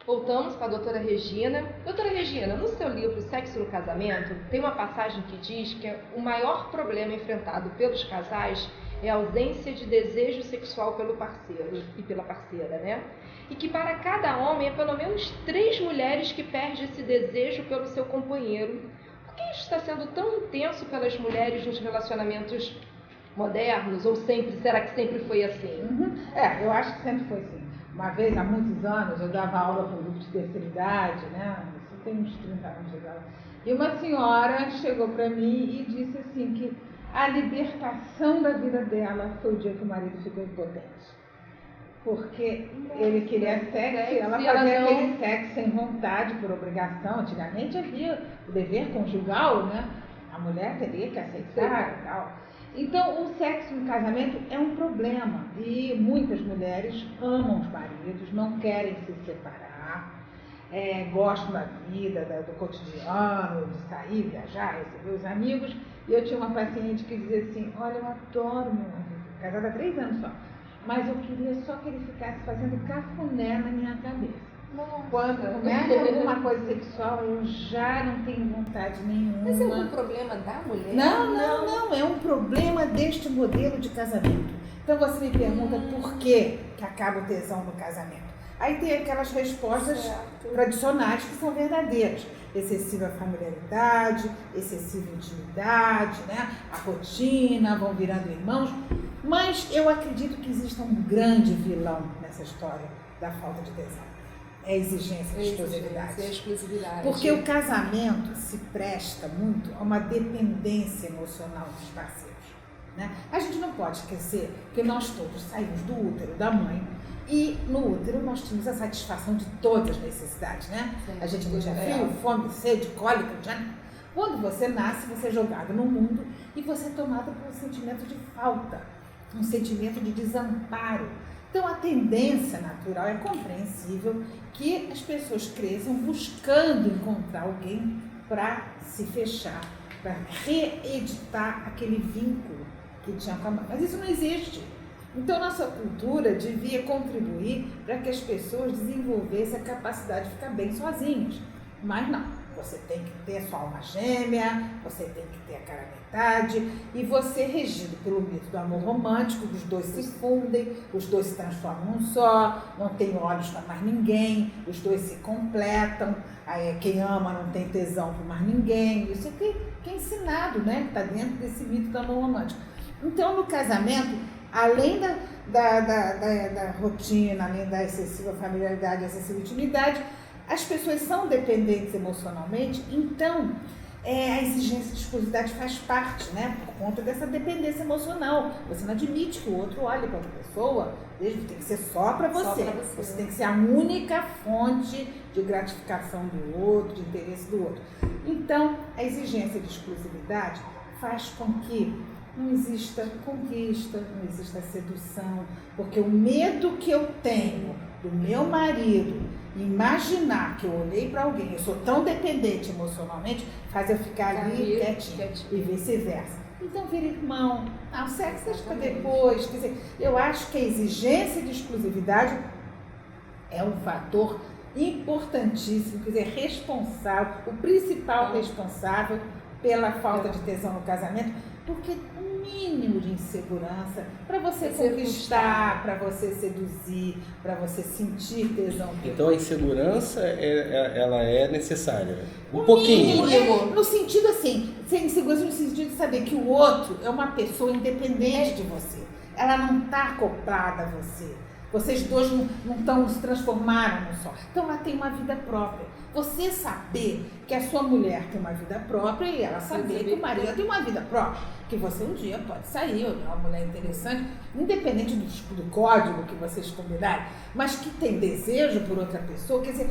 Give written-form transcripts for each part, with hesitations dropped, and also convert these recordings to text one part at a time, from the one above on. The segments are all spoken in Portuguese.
Voltamos com a doutora Regina. Doutora Regina, no seu livro Sexo no Casamento, tem uma passagem que diz que o maior problema enfrentado pelos casais é a ausência de desejo sexual pelo parceiro e pela parceira, né? E que para cada homem é pelo menos 3 mulheres que perdem esse desejo pelo seu companheiro. Por que isso está sendo tão intenso pelas mulheres nos relacionamentos modernos? Ou será que sempre foi assim? Eu acho que sempre foi assim. Uma vez, há muitos anos, eu dava aula para um grupo de terceira idade, né? Isso tem uns 30 anos de idade. E uma senhora chegou para mim e disse assim que a libertação da vida dela foi o dia que o marido ficou impotente. Porque ele queria sexo e ela fazia aquele sexo sem vontade, por obrigação. Antigamente havia o dever conjugal, né? A mulher teria que aceitar e tal. Então, o sexo no casamento é um problema e muitas mulheres amam os maridos, não querem se separar, gostam da vida, do cotidiano, de sair, viajar, receber os amigos. E eu tinha uma paciente que dizia assim, olha, eu adoro meu marido, casada há 3 anos só, mas eu queria só que ele ficasse fazendo cafuné na minha cabeça. Quando começa alguma coisa sexual, eu já não tenho vontade nenhuma. Mas é um problema da mulher? Não. É um problema deste modelo de casamento. Então você me pergunta por que acaba o tesão no casamento. Aí tem aquelas respostas tradicionais que são verdadeiras. Excessiva familiaridade, excessiva intimidade, né? A rotina, vão virando irmãos. Mas eu acredito que exista um grande vilão nessa história da falta de tesão. É a exigência de exclusividade. Porque o casamento se presta muito a uma dependência emocional dos parceiros, né? A gente não pode esquecer que nós todos saímos do útero da mãe e no útero nós tínhamos a satisfação de todas as necessidades, né? Sim, a gente tinha frio, fome, sede, cólica, Quando você nasce, você é jogado no mundo e você é tomado por um sentimento de falta, um sentimento de desamparo. Então, a tendência natural é compreensível que as pessoas cresçam buscando encontrar alguém para se fechar, para reeditar aquele vínculo que tinha com a mãe. Mas isso não existe. Então, nossa cultura devia contribuir para que as pessoas desenvolvessem a capacidade de ficar bem sozinhas. Mas não. Você tem que ter a sua alma gêmea, você tem que ter a cara metade, e você regido pelo mito do amor romântico, os dois se fundem, os dois se transformam num só, não tem olhos para mais ninguém, os dois se completam, aí quem ama não tem tesão por mais ninguém. Isso é que é ensinado, né? Está dentro desse mito do amor romântico. Então, no casamento, além da rotina, além da excessiva familiaridade, excessiva intimidade, as pessoas são dependentes emocionalmente, então a exigência de exclusividade faz parte, né? Por conta dessa dependência emocional. Você não admite que o outro olhe para outra pessoa, tem que ser só para você. Você tem que ser a única fonte de gratificação do outro, de interesse do outro. Então, a exigência de exclusividade faz com que não exista conquista, não exista sedução, porque o medo que eu tenho do meu marido imaginar que eu olhei para alguém, eu sou tão dependente emocionalmente, faz eu ficar ali quietinho e vice-versa. Então vira irmão, o sexo deixa para depois. Quer dizer, eu acho que a exigência de exclusividade é um fator importantíssimo, quer dizer, responsável, o principal responsável pela falta de tesão no casamento, porque um mínimo de insegurança para você conquistar, para você seduzir, para você sentir tesão. Então a insegurança ela é necessária, um pouquinho. No sentido assim, sem insegurança no sentido de saber que o outro é uma pessoa independente de você. Ela não está acoplada a você. Vocês dois não se transformaram no só. Então ela tem uma vida própria. Você saber que a sua mulher tem uma vida própria e ela saber que o marido tem uma vida própria. Que você um dia pode sair, olhar uma mulher interessante, independente do código que vocês combinarem, mas que tem desejo por outra pessoa. Quer dizer,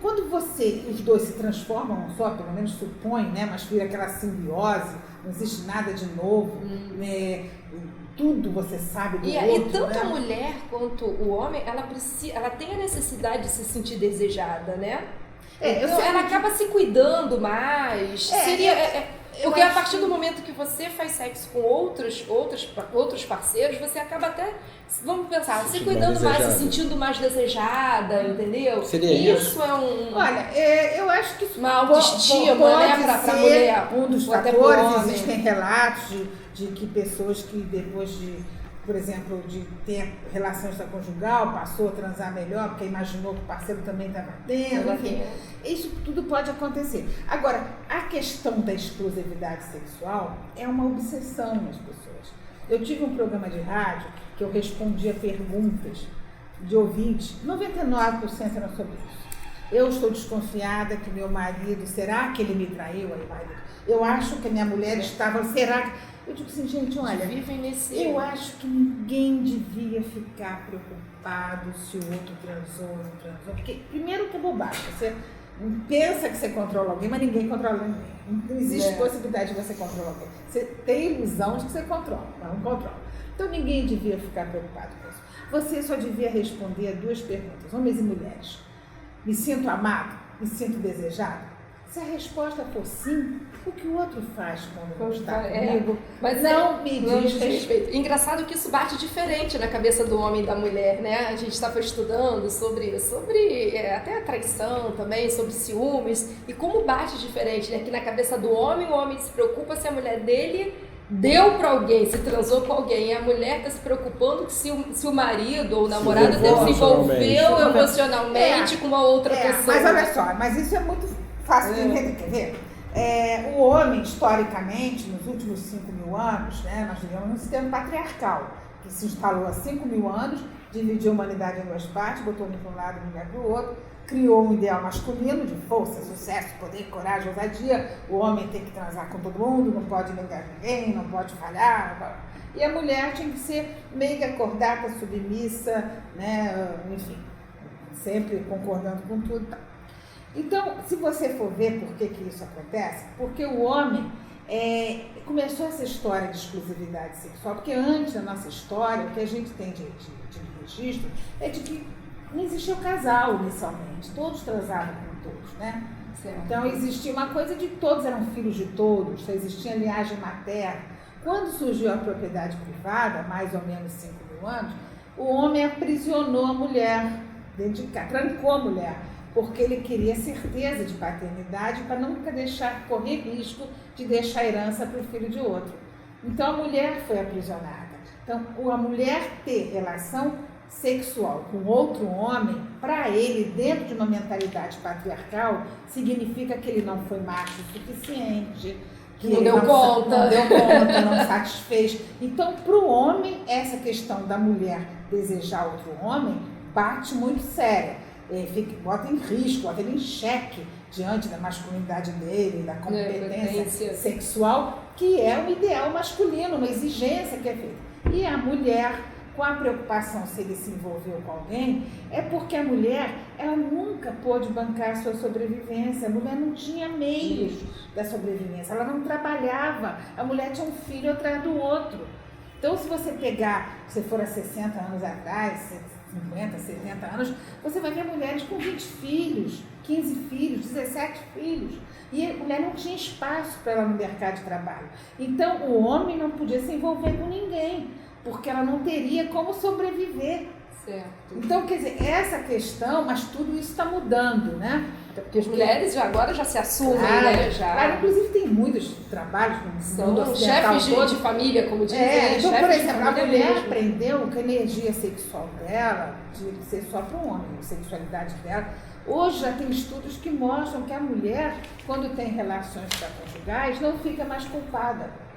quando os dois se transformam num só, pelo menos supõe, né, mas vira aquela simbiose, não existe nada de novo, tudo você sabe do outro. E tanto a mulher quanto o homem, ela tem a necessidade de se sentir desejada, né? Então ela acaba se cuidando mais. Porque a partir do momento que você faz sexo com outros parceiros, você acaba até, vamos pensar, se cuidando mais, se sentindo mais desejada, entendeu? Seria isso é um... Olha, eu acho que uma autoestima, né, pra mulher. Um dos fatores, existem relatos de que pessoas que depois de, por exemplo, de ter relação extraconjugal, passou a transar melhor, porque imaginou que o parceiro também estava tendo, enfim. Isso tudo pode acontecer. Agora, a questão da exclusividade sexual é uma obsessão nas pessoas. Eu tive um programa de rádio que eu respondia perguntas de ouvintes, 99% eram sobre isso. Eu estou desconfiada que meu marido, será que ele me traiu? Aí, marido, eu acho que a minha mulher estava, será que... Eu digo assim, gente, olha, eu acho que ninguém devia ficar preocupado se o outro transou ou não transou, porque primeiro que é bobagem, você pensa que você controla alguém, mas ninguém controla ninguém. Não existe possibilidade de você controlar alguém. Você tem ilusão de que você controla, mas não controla. Então ninguém devia ficar preocupado com isso. Você só devia responder a 2 perguntas, homens e mulheres. Me sinto amado? Me sinto desejado? Se a resposta for sim, o que o outro faz quando não está comigo, mas não me diz respeito. Engraçado que isso bate diferente na cabeça do homem e da mulher, né? A gente estava estudando sobre até a traição também, sobre ciúmes, e como bate diferente, né? Que na cabeça do homem, o homem se preocupa se a mulher dele deu para alguém, se transou com alguém, e a mulher está se preocupando que se o marido ou o namorado desenvolveu emocionalmente com uma outra pessoa. Mas olha só, mas isso é muito fácil de entender, quer ver? O homem, historicamente, nos últimos 5.000 anos, né, nós vivemos num sistema patriarcal, que se instalou há 5.000 anos, dividiu a humanidade em 2 partes, botou um para um lado e mulher para o outro, criou um ideal masculino de força, sucesso, poder, coragem, ousadia. O homem tem que transar com todo mundo, não pode negar ninguém, não pode falhar. E a mulher tinha que ser meio acordada, submissa, né, enfim, sempre concordando com tudo. Então, se você for ver por que isso acontece, porque o homem começou essa história de exclusividade sexual, porque antes da nossa história, o que a gente tem de registro é de que não existia o casal inicialmente, todos transavam com todos, né? Certo. Então existia uma coisa de todos eram filhos de todos, só existia linhagem materna. Quando surgiu a propriedade privada, mais ou menos 5.000 anos, o homem aprisionou a mulher dentro de casa, trancou a mulher, porque ele queria certeza de paternidade para nunca correr risco de deixar herança para o filho de outro. Então a mulher foi aprisionada. Então a mulher ter relação sexual com outro homem, para ele, dentro de uma mentalidade patriarcal, significa que ele não foi macho o suficiente, que não deu conta, não satisfez. Então, para o homem, essa questão da mulher desejar outro homem bate muito séria. Bota em risco, bota ele em xeque diante da masculinidade dele, da competência sexual, que é um ideal masculino, uma exigência que é feita. E a mulher, com a preocupação se ele se envolveu com alguém, é porque a mulher, ela nunca pôde bancar a sua sobrevivência. A mulher não tinha meios da sobrevivência, ela não trabalhava. A mulher tinha um filho atrás do outro. Então, se você pegar, se for há 60 anos atrás, 50, 70 anos, você vai ver mulheres com 20 filhos, 15 filhos, 17 filhos. E a mulher não tinha espaço para ela no mercado de trabalho. Então, o homem não podia se envolver com ninguém, porque ela não teria como sobreviver. Certo. Então, quer dizer, essa questão, mas tudo isso está mudando, né? Porque as mulheres agora já se assumem, né? Inclusive tem muitos trabalhos no mundo ocidental chefes de família, como dizem. Então, por exemplo, a mulher aprendeu que a energia sexual dela tinha que ser só para o homem, a sexualidade dela. Hoje já tem estudos que mostram que a mulher, quando tem relações extraconjugais, não fica mais culpada.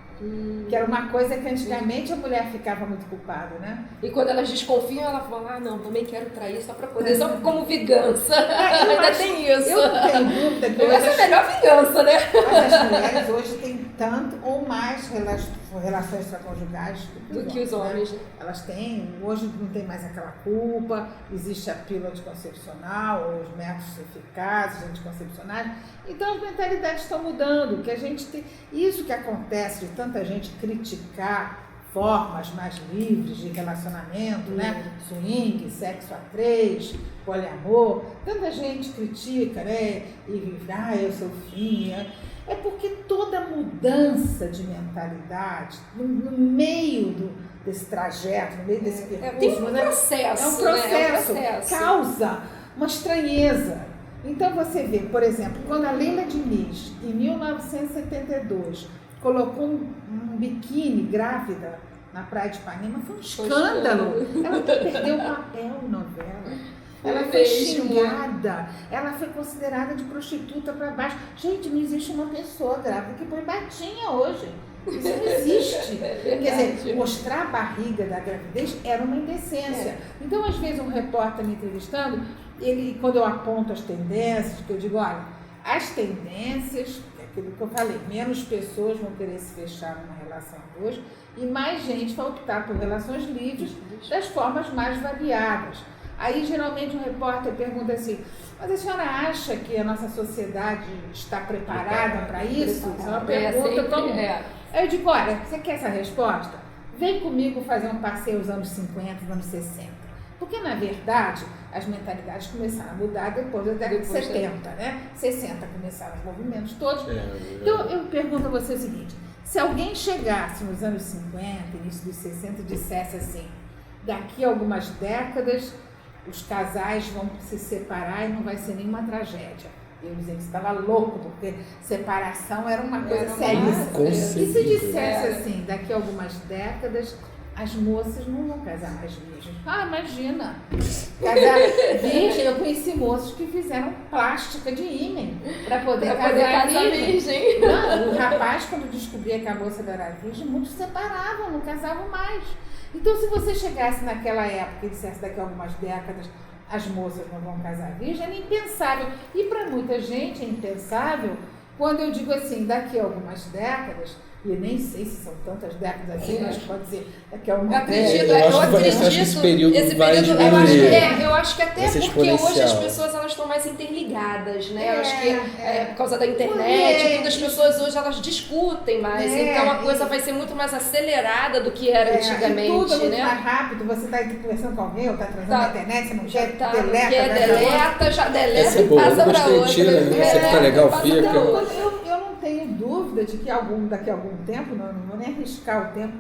Que era uma coisa que antigamente a mulher ficava muito culpada, né? E quando elas desconfiam, ela fala, não, também quero trair só para poder, só como vingança. Ainda tem isso. Eu não tenho dúvida que essa é a melhor vingança, né? Mas as mulheres hoje têm tanto ou mais relações extraconjugais do que os homens. Né? Elas têm, hoje não tem mais aquela culpa, existe a pílula anticoncepcional, os métodos eficazes anticoncepcionais. Então as mentalidades estão mudando, que a gente tem, isso que acontece de tanta gente criticar formas mais livres de relacionamento, né? Swing, sexo a 3, poliamor, tanta gente critica, né? E eu sou fim. É porque toda mudança de mentalidade, no meio desse trajeto, no meio desse percurso, tem um processo, é um processo, né? causa uma estranheza. Então você vê, por exemplo, quando a Leila Diniz, em 1972, colocou um biquíni grávida na Praia de Ipanema, foi um escândalo. Ela até perdeu o papel em novela. Ela foi xingada, ela foi considerada de prostituta para baixo. Gente, não existe uma pessoa grávida que põe batinha hoje. Isso não existe. Quer dizer, mostrar a barriga da gravidez era uma indecência. Então, às vezes, um repórter me entrevistando, quando eu aponto as tendências, que eu digo, olha, as tendências, é aquilo que eu falei, menos pessoas vão querer se fechar numa relação hoje e mais gente vai optar por relações livres das formas mais variadas. Aí, geralmente, um repórter pergunta assim, mas a senhora acha que a nossa sociedade está preparada para isso? Isso é uma pergunta comum. Aí eu digo, olha, você quer essa resposta? Vem comigo fazer um passeio nos anos 50, nos anos 60. Porque, na verdade, as mentalidades começaram a mudar depois da década de 70, né? 60 começaram os movimentos todos. Então, eu pergunto a você o seguinte, se alguém chegasse nos anos 50, início dos 60 e dissesse assim, daqui a algumas décadas os casais vão se separar e não vai ser nenhuma tragédia. Eu dizia que você estava louco, porque separação era uma coisa seríssima. E se dissesse assim, daqui a algumas décadas, as moças não vão casar mais virgens. Ah, imagina! Casar virgem, eu conheci moços que fizeram plástica de ímã para poder casar virgem. Não, o rapaz, quando descobria que a moça era virgem, muitos se separavam, não casavam mais. Então, se você chegasse naquela época e dissesse daqui a algumas décadas as moças não vão casar virgem, era impensável. E para muita gente é impensável quando eu digo assim, daqui a algumas décadas, e eu nem sei se são tantas décadas assim, mas pode dizer daqui a uma década. Eu acredito que esse período vai diminuir. Eu acho que até porque hoje as pessoas elas estão mais interligadas, né? Eu acho que por causa da internet, tudo, as pessoas hoje elas discutem mais, então a coisa vai ser muito mais acelerada do que era antigamente, tudo é muito né? mais rápido, você está conversando com alguém ou está transando na internet, você não quer, já deleta e passa para outra. Você tá legal, fica. Eu não tenho dúvida de que daqui a algum tempo, não vou nem arriscar o tempo,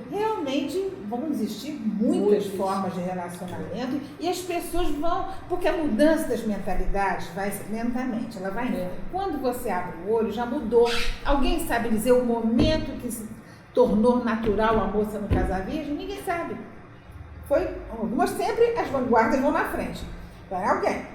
realmente vão existir muitas formas de relacionamento e as pessoas vão, porque a mudança das mentalidades vai lentamente, ela vai indo. Quando você abre o olho, já mudou. Alguém sabe dizer o momento que se tornou natural a moça não casar virgem? Ninguém sabe. Mas sempre as vanguardas vão na frente. Vai alguém.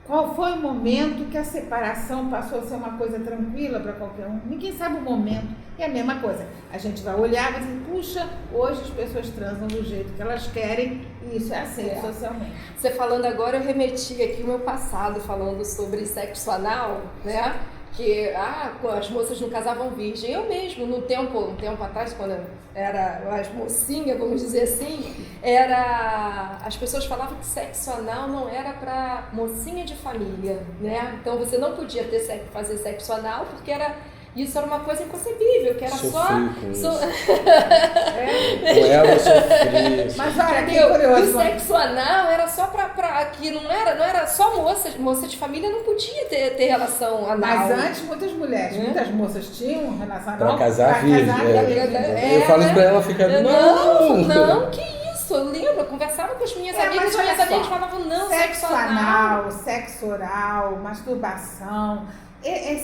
Qual foi o momento que a separação passou a ser uma coisa tranquila para qualquer um? Ninguém sabe o momento. É a mesma coisa. A gente vai olhar e vai dizer, puxa, hoje as pessoas transam do jeito que elas querem e isso é aceito socialmente. Você falando agora, eu remeti aqui o meu passado falando sobre sexo anal, né? Que as moças não casavam virgem. Eu mesmo, um tempo atrás, quando eu era as mocinhas, vamos dizer assim, as pessoas falavam que sexo anal não era para mocinha de família, né? Então você não podia fazer sexo anal porque isso era uma coisa inconcebível, que era ela sofria. Mas olha, que curioso. O sexo anal era só que não era só moça de família não podia ter relação anal. Mas antes muitas moças tinham relação anal para casar virgem. Eu falo isso para ela ficar não, que isso? Eu lembro, eu conversava com as minhas amigas e minhas amigas falavam não, sexo anal, sexo oral, masturbação.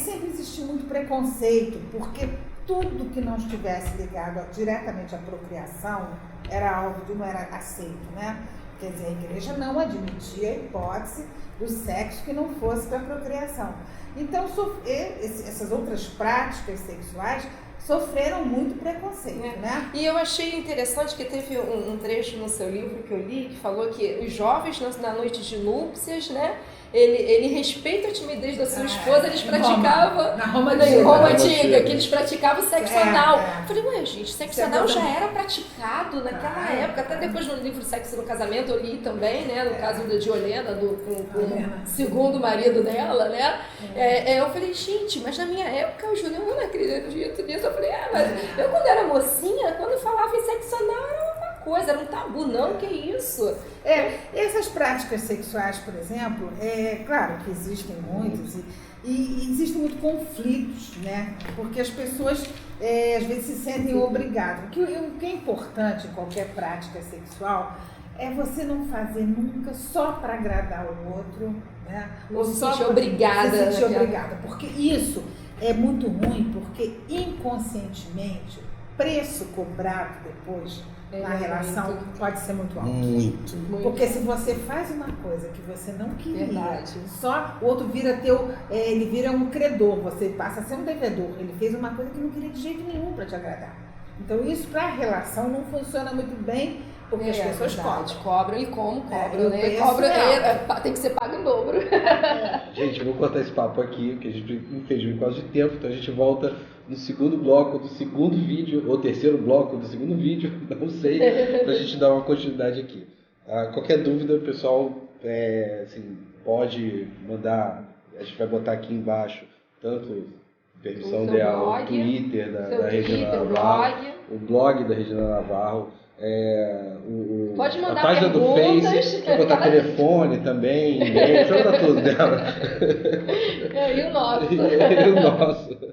Sempre existiu muito preconceito, porque tudo que não estivesse ligado diretamente à procriação não era aceito, né? Quer dizer, a igreja não admitia a hipótese do sexo que não fosse para procriação. Então, essas outras práticas sexuais sofreram muito preconceito, né? E eu achei interessante que teve um trecho no seu livro que eu li, que falou que os jovens na noite de núpcias, né? Ele respeita a timidez da sua esposa, eles praticavam na Roma antiga, que eles praticavam sexo anal. Eu falei, ué, gente, sexo anal já era praticado naquela época, até depois no livro Sexo no Casamento eu li também, né, no caso de Olena, com o segundo marido dela, né, eu falei, gente, mas na minha época o Juliano não acredito nisso, eu falei, mas eu quando era mocinha, quando falava em sexo anal era uma coisa, era um tabu, não, que isso? Essas práticas sexuais, por exemplo, claro que existem muitas e existem muitos conflitos, né? Porque as pessoas às vezes se sentem obrigadas. O que é importante em qualquer prática sexual é você não fazer nunca só para agradar o outro, né? Ou se sentir obrigada. Se sentir obrigada, porque isso é muito ruim, porque inconscientemente o preço cobrado depois na relação pode ser muito alto. Muito. Porque se você faz uma coisa que você não queria, Verdade. só o outro vira ele vira um credor, você passa a ser um devedor. Ele fez uma coisa que não queria de jeito nenhum para te agradar. Então isso para a relação não funciona muito bem, porque as pessoas cobram e como cobram, né? preço Tem que ser pago em dobro. Gente, eu vou cortar esse papo aqui, porque a gente infelizmente por causa de tempo, então a gente volta no segundo bloco do segundo vídeo, ou terceiro bloco do segundo vídeo, não sei, pra gente dar uma continuidade aqui. Qualquer dúvida, pessoal, assim, pode mandar, a gente vai botar aqui embaixo, tanto Permissão Ideal, o Twitter da Regina Navarro, o blog da Regina Navarro, pode mandar a página do perguntas. Face, quer botar telefone também, e-mail, você botar tudo dela. E o nosso. E o nosso.